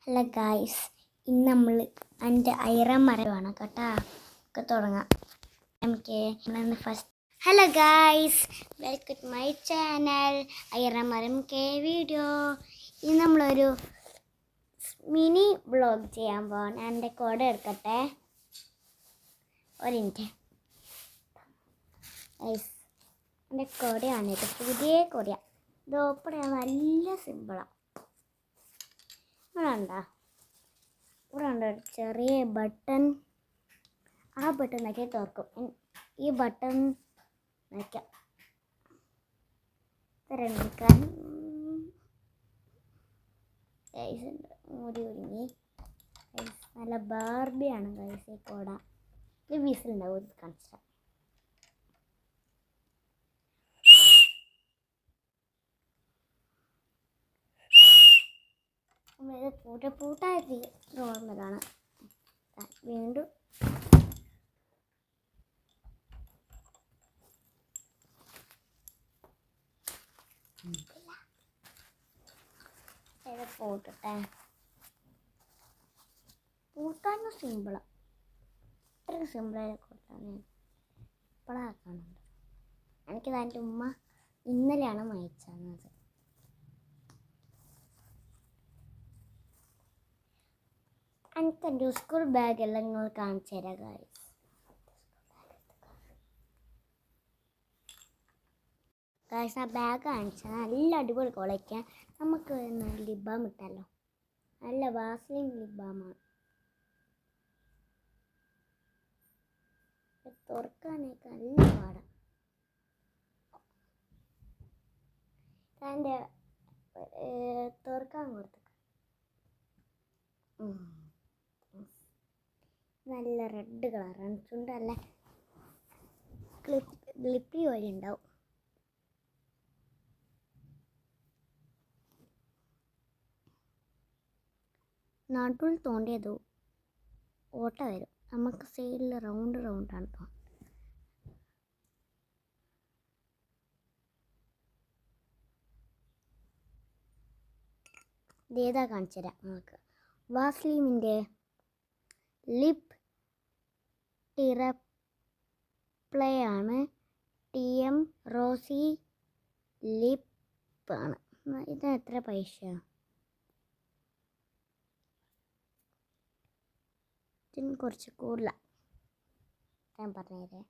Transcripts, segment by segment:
Hello guys, ഇന്ന് നമ്മൾ എൻ്റെ ഐറൻ മരമാണ് കേട്ടോ. ഒക്കെ തുടങ്ങാം. First hello guys, welcome to my channel ഐറൻ മരം കെ വീഡിയോ. ഇന്ന് നമ്മളൊരു മിനി വ്ളോഗ് ചെയ്യാൻ പോവാണ്. ഞാൻ എൻ്റെ കോഡ് എടുക്കട്ടെ, ഒരു മിനിറ്റ് ഗൈസ്. എൻ്റെ കൊടയാണ് ഇത്, പുതിയ കൊടയാണ്. ഇത് ഓപ്പൺ ചെയ്യാൻ നല്ല സിമ്പിളാണ്. ഇവിടെ ഉണ്ട് ഒരു ചെറിയ ബട്ടൺ. ആ ബട്ടൺ നോക്കി തുറക്കും. ഈ ബട്ടൺ നോക്കാം തിരഞ്ഞെടുക്കാൻ. മുടി ഒരുങ്ങി. നല്ല ബാർബിയാണ് ഗൈസ് ഈ കോട. ഇത് വീസിലുണ്ടാവും കാണിച്ചാൽ. പൂട്ടായിട്ട് നോർമലാണ്. വീണ്ടും പൂട്ടട്ടെ. പൂട്ടാനും സിമ്പിളാണ്. ഇത്ര സിമ്പിളായി കൂട്ടാൻ ഇപ്പോഴാണ് കാണുന്നത്. എനിക്കിത് എൻ്റെ ഉമ്മ ഇന്നലെയാണ് വാങ്ങിച്ചത്. എനിക്ക് എൻ്റെ സ്കൂൾ ബാഗെല്ലാം നിങ്ങൾ കാണിച്ചു തരാം ഗൈസ്. ഗൈസ്, ആ ബാഗ് കാണിച്ചാൽ നല്ല അടിപൊളി കൊളയ്ക്കാൻ. നമുക്ക് ലിപ് ബാം ഇട്ടല്ലോ. നല്ല വാസ്ലിൻ ലിപ് ബാമാണ്. തുറക്കാനൊക്കെ നല്ല പാടാണ്. എൻ്റെ തുറക്കാൻ കൊടുത്തു. നല്ല റെഡ് കളറാണ്. ചുണ്ടല്ല ഗ്ലിപ്പി പോലെ ഉണ്ടാവും. നടുവിൽ തോണ്ടിയത് ഓട്ട വരും. നമുക്ക് സൈഡിൽ റൗണ്ടാണ് തോന്നുന്നത്. ഇതേതാ കാണിച്ചു തരാം നമുക്ക്. വാസ്ലിമിൻ്റെ ലിപ് ടിറപ്ലേ ആണ്. TM റോസി ലിപ്പ് ആണ്. ഇത് എത്ര പൈസ? ഇതിന് കുറച്ച് കൂടുതലാണ്. ഞാൻ പറഞ്ഞുതരാം.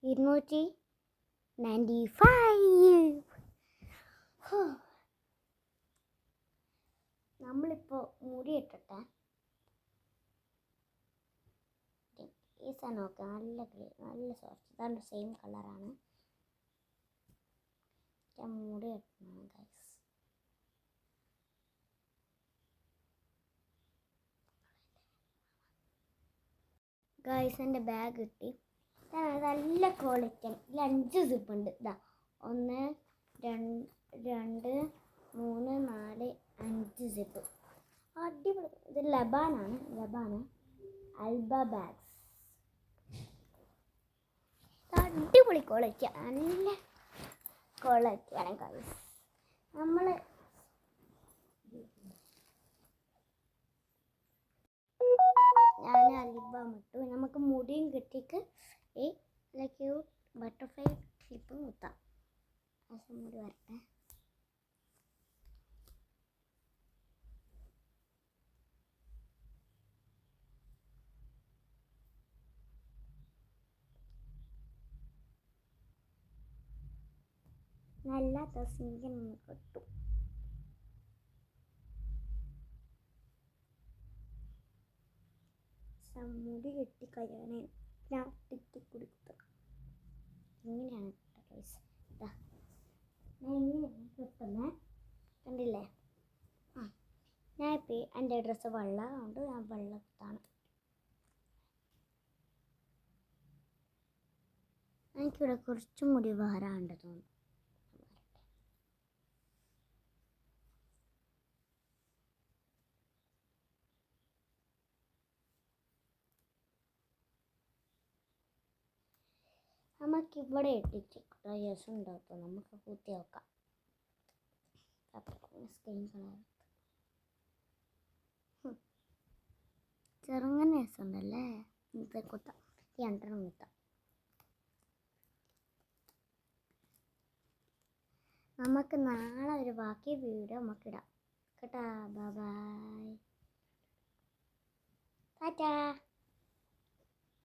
295. നമ്മളിപ്പോൾ മുടി ഇട്ടിട്ടെ ഈ സാധനം നോക്കുക. നല്ല സോഫ്റ്റ്. ഇതാണ്ട് സെയിം കളറാണ്. ഞാൻ മുടി ഇട്ടണം ഗൈസ്. ഗൈസ്, എൻ്റെ ബാഗ് കിട്ടി. നല്ല ക്വാളിറ്റിയാണ്. ഇതിൽ 5 സിപ്പ് ഉണ്ട്. ഇതാ 1 2 3 4 5 സിപ്പ്. അടിപൊളി. ഇത് ലബാന ആൽബ ബാഗ്സ്. അടിപൊളി ക്വാളിറ്റി. നല്ല ക്വാളിറ്റിയാണ് ഗൈസ്. നമ്മൾ ഞാൻ ലിബാം ഇട്ടു. നമുക്ക് മുടിയും കെട്ടിക്ക് ഈ ക്യൂട്ട് ബട്ടർഫ്ലൈ ക്ലിപ്പും കുത്താം. മുടി വരട്ടെ. നല്ല തസ്മിക്ക് നമുക്ക് കിട്ടും. മുടി കെട്ടി കഴിയാനേ ഞാൻ കുടി കുത്താം. ഇങ്ങനെയാണ് ഗൈസ്. ഞാൻ ഇങ്ങനെയാണ് കിട്ടുന്നത്. കണ്ടില്ലേ? ഞാൻ ഇപ്പോൾ എൻ്റെ ഡ്രസ്സ് വെള്ള കൊണ്ട് ഞാൻ വെള്ള കുത്താണ്. എനിക്കിവിടെ കുറച്ചും കൂടി വരാണ്ട് തോന്നുന്നു. നമുക്കിവിടെ ഇട്ടിട്ട് രസം ഉണ്ടാക്കും. നമുക്ക് കുത്തി നോക്കാം. സ്കിൻ കളർ ചെറുങ്ങനെ രസമുണ്ടല്ലേ. ഇന്നത്തെ കുത്താം, രണ്ടെണ്ണം കുത്താം. നമുക്ക് നാളെ ഒരു ബാക്കി വീഡിയോ നമുക്കിടാം കേട്ടോ. Bye bye, Tata.